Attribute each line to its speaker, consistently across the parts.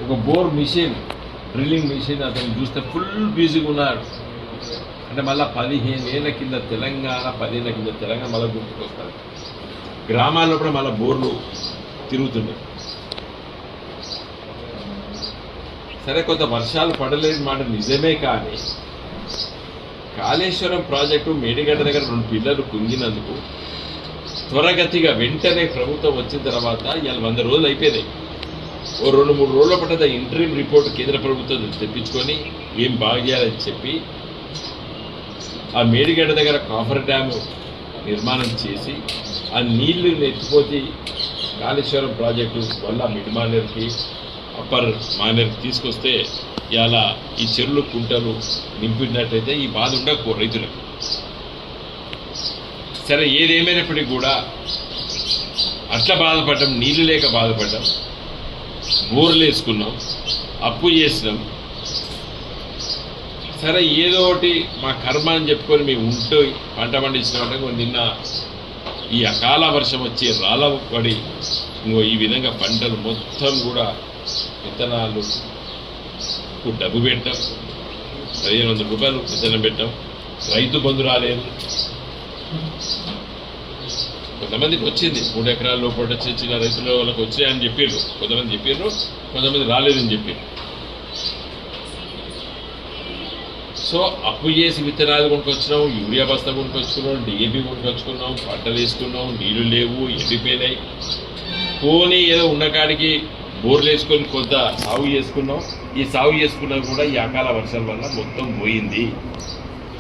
Speaker 1: ఒక bore machine, drilling machine అతను చూస్తే ఫుల్ బిజీగా ఉన్నాడు. అంటే మళ్ళీ 15 ఏళ్ళ కింద తెలంగాణ, 10 ఏళ్ళ కింద తెలంగాణ మళ్ళీ గుర్తుకొస్తారు. గ్రామాల్లో కూడా మళ్ళీ బోర్లు తిరుగుతున్నాయి. సరే, కొంత వర్షాలు పడలేని మాట నిజమే, కానీ కాళేశ్వరం ప్రాజెక్టు మేడిగడ్డ దగ్గర 2 పిల్లలు కుంగినందుకు త్వరగతిగా వెంటనే ప్రభుత్వం వచ్చిన తర్వాత ఇవాళ 100 రోజులు అయిపోయినాయి. ఓ 2-3 రోజుల పట్ల ఇంటరీమ్ రిపోర్ట్ కేంద్ర ప్రభుత్వం తెప్పించుకొని ఏం బాగా చేయాలని చెప్పి ఆ మేడిగడ్డ దగ్గర కాఫర్ డ్యాము నిర్మాణం చేసి ఆ నీళ్లు ఎత్తిపోతే కాళేశ్వరం ప్రాజెక్టు వల్ల మిడ్ మానేర్కి అప్పర్ మానేర్కి తీసుకొస్తే ఇలా ఈ చెరువులు కుంటలు నింపినట్టయితే ఈ బాధ ఉండకపో రైతులకు. సరే, ఏదేమైనప్పటికీ కూడా అట్లా బాధపడ్డాం, నీళ్లు లేక బాధపడ్డాం, బోర్లు వేసుకున్నాం, అప్పు చేసినాం. సరే, ఏదో ఒకటి మా కర్మ అని చెప్పుకొని మేము ఉంటూ పంట పండించినామంటే నిన్న ఈ అకాల వర్షం వచ్చి రాళ్ళ పడి ఈ విధంగా పంటలు మొత్తం కూడా విత్తనాలు డబ్బు పెట్టాం, 1500 రూపాయలు విత్తనం పెట్టాం. రైతు బంధు రాలేదు. కొంతమందికి వచ్చింది, 3 ఎకరాల లోపల చిన్న రైతుల వాళ్ళకి వచ్చాయని చెప్పారు, కొంతమంది చెప్పారు, కొంతమంది రాలేదని చెప్పారు. సో అప్పు చేసి విత్తనాలు కొనుక్కొచ్చినాం, యూరియా బస్తా కొనుక్కొచ్చుకున్నాం, డిఏపి కొనుక్కొచ్చుకున్నాం, పంటలు వేసుకున్నాం, నీళ్లు లేవు, ఎండిపోయినాయి. పోనీ ఏదో ఉన్నకాడికి బోర్లు వేసుకొని కొంత సాగు చేసుకున్నాం. ఈ సాగు చేసుకున్నా కూడా ఈ అకాల వర్షాల వల్ల మొత్తం పోయింది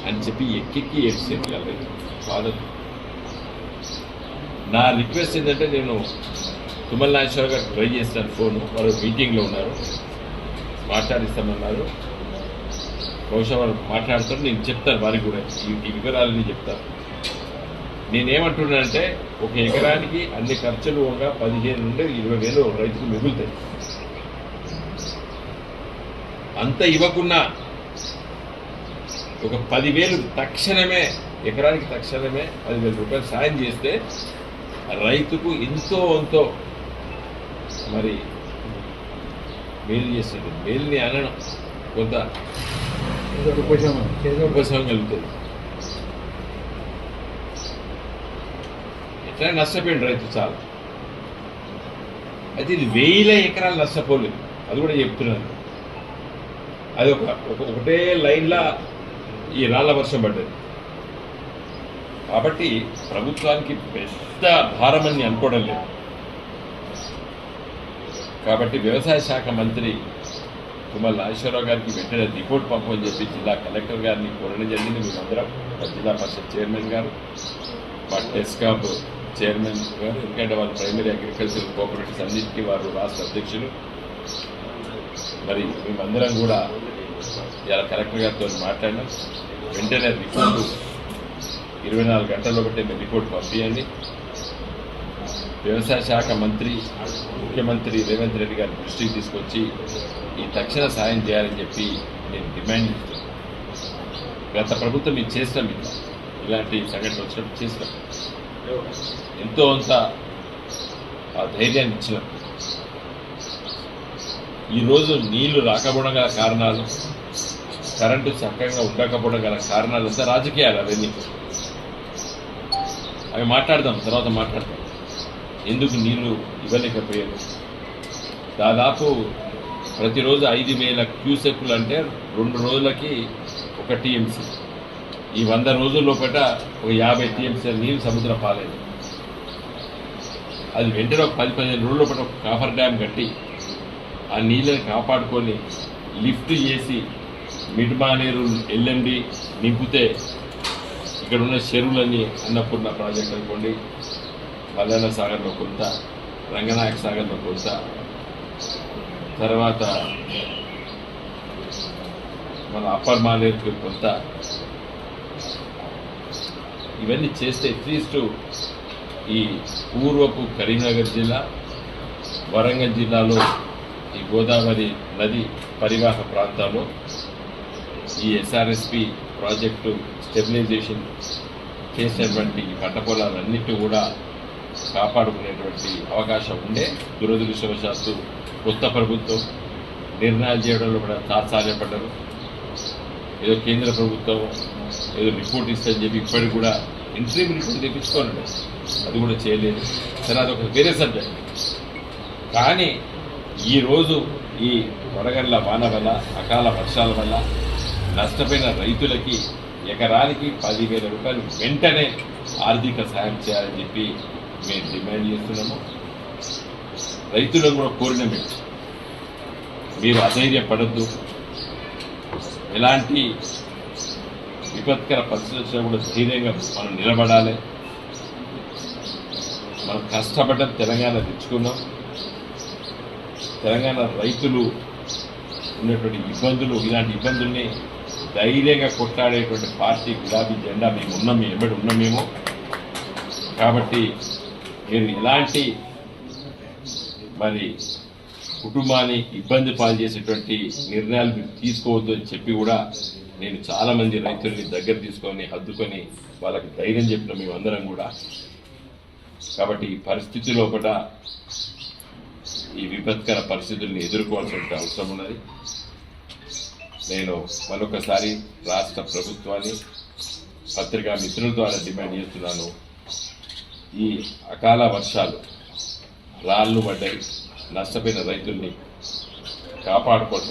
Speaker 1: అని చెప్పి ఎక్కెక్కి ఏడ్చేది ఫాదర్. నా రిక్వెస్ట్ ఏంటంటే, నేను తుమ్మల నాగేశ్వర గారు ట్రై చేస్తాను ఫోను, వారు మీటింగ్లో ఉన్నారు, మాట్లాడిస్తామన్నారు. బహుశా వారు మాట్లాడుతారు, నేను చెప్తాను వారికి కూడా ఈ వివరాలని చెప్తాను. నేనేమంటున్నానంటే, 1 ఎకరానికి అన్ని ఖర్చులు ఒక 15 నుండి 20 వేలు రైతుకు మిగులుతాయి. అంత ఇవ్వకున్నా ఒక 10,000 తక్షణమే, ఎకరానికి తక్షణమే 10,000 రూపాయలు సాయం చేస్తే రైతుకు ఎంతో అంతో మరి మేలు చేస్తుంది. మేలుని అనడం కొంత ఉపశమనం కలుగుతుంది. ఎట్లా నష్టపోయింది రైతు చాలా. అయితే ఇది 1000 ఎకరాలు నష్టపోలేదు, అది కూడా చెప్తున్నాను. అది ఒకటే లైన్లా ఈ రాళ్ల వర్షం పడ్డది. కాబట్టి ప్రభుత్వానికి పెద్ద భారం అని అనుకోవడం లేదు. కాబట్టి వ్యవసాయ శాఖ మంత్రి తుమ్మల నాగేశ్వరరావు గారికి వెంటనే రిపోర్ట్ పంపని చెప్పి జిల్లా కలెక్టర్ గారిని కోరడం జరిగింది. మేమందరం జిల్లా పరిషత్ చైర్మన్ గారు, మా టెస్కాప్ చైర్మన్ గారు, ఎందుకంటే వాళ్ళు ప్రైమరీ అగ్రికల్చర్ కోఆపరేటివ్స్ అన్నింటికీ వారు రాష్ట్ర అధ్యక్షులు. మరి మేమందరం కూడా ఇలా కలెక్టర్ గారితో మాట్లాడినాం. వెంటనే రిపోర్టు 24 గంటల్లో బట్టి మీరు రిపోర్ట్ పంపించండి. వ్యవసాయ శాఖ మంత్రి ముఖ్యమంత్రి రేవంత్ రెడ్డి గారి దృష్టికి తీసుకొచ్చి ఈ తక్షణ సాయం చేయాలని చెప్పి నేను డిమాండ్ చేస్తున్నాను. గత ప్రభుత్వం ఇది చేస్తాం, ఇలాంటి సంఘటన వచ్చినప్పుడు చేస్తాం, ఎంతో అంత ఆ ధైర్యాన్ని ఇచ్చినాం. ఈరోజు నీళ్లు రాకపోవడం గల కారణాలు, కరెంటు చక్కగా ఉండకపోవడం గల కారణాలు అంతా రాజకీయాలు. అవన్నీ అవి మాట్లాడదాం, తర్వాత మాట్లాడతాం. ఎందుకు నీళ్లు ఇవ్వలేకపోయారు? దాదాపు ప్రతిరోజు 5,000 క్యూసెక్కులు అంటే 2 రోజులకి 1 టీఎంసీ. ఈ 100 రోజుల లోపల ఒక 50 టీఎంసీ నీళ్ళు సముద్ర పాలేదు. అది వెంటనే ఒక 10-15 రోజుల లోపల ఒక కాఫర్ డ్యామ్ కట్టి ఆ నీళ్ళని కాపాడుకొని లిఫ్ట్ చేసి మిడ్ మానేరు ఎల్ఎండి నింపితే ఇక్కడ ఉన్న చెరువులన్నీ అన్నపూర్ణ ప్రాజెక్ట్ అనుకోండి, మల్లన్న సాగర్లో కొంత, రంగనాయక సాగర్లో కొంత, తర్వాత మన అప్పర్ మానేరుకి కొంత, ఇవన్నీ చేస్తే అట్లీస్ట్ ఈ పూర్వపు కరీంనగర్ జిల్లా, వరంగల్ జిల్లాలో ఈ గోదావరి నది పరివాహ ప్రాంతాల్లో ఈ ఎస్ఆర్ఎస్పి ప్రాజెక్టు స్టెబిలైజేషన్ చేసినటువంటి పంట పొలాలన్నిటి కూడా కాపాడుకునేటువంటి అవకాశం ఉండే. దురదృష్టవశాత్తు కొత్త ప్రభుత్వం నిర్ణయాలు చేయడంలో కూడా తాత్సార్యపడ్డారు. ఏదో కేంద్ర ప్రభుత్వం ఏదో రిపోర్ట్ ఇస్తుందని చెప్పి ఇప్పటికి కూడా ఇంట్రీమ్ రిపోర్ట్ తెప్పించుకోనండి, అది కూడా చేయలేదు. సరే, అదొక వేరే సబ్జెక్ట్. కానీ ఈరోజు ఈ వడగళ్ల వాన వల్ల, అకాల వర్షాల వల్ల నష్టపోయిన రైతులకి ఎకరానికి 10,000 రూపాయలు వెంటనే ఆర్థిక సాయం చేయాలని చెప్పి మేము డిమాండ్ చేస్తున్నాము. రైతులను కూడా కోరిన మీరు అధైర్యపడద్దు. ఎలాంటి విపత్కర పరిస్థితులు వచ్చినా కూడా ధైర్యంగా మనం నిలబడాలి. మనం కష్టపడ్డం తెలంగాణ తెచ్చుకున్నాం. తెలంగాణ రైతులు ఉన్నటువంటి ఇబ్బందులు, ఇలాంటి ఇబ్బందుల్ని ధైర్యంగా కొట్లాడేటువంటి పార్టీ గులాబీ జెండా మేము ఉన్నాం, మేము ఎమ్మడి ఉన్నాం మేము. కాబట్టి మీరు ఎలాంటి మరి కుటుంబాన్ని ఇబ్బంది పాలు చేసేటువంటి నిర్ణయాలు మీరు తీసుకోవద్దు అని చెప్పి కూడా నేను చాలామంది రైతుల్ని దగ్గర తీసుకొని హద్దుకొని వాళ్ళకి ధైర్యం చెప్పిన మేమందరం కూడా. కాబట్టి ఈ పరిస్థితి లోపల ఈ విపత్కర పరిస్థితుల్ని ఎదుర్కోవాల్సిన అవసరం ఉన్నది. నేను మరొకసారి రాష్ట్ర ప్రభుత్వాన్ని, పత్రికా మిత్రుల ద్వారా డిమాండ్ చేస్తున్నాను. ఈ అకాల వర్షాలు, రాళ్ళు పడ్డాయి, నష్టపోయిన రైతుల్ని కాపాడుకోవాల్సిన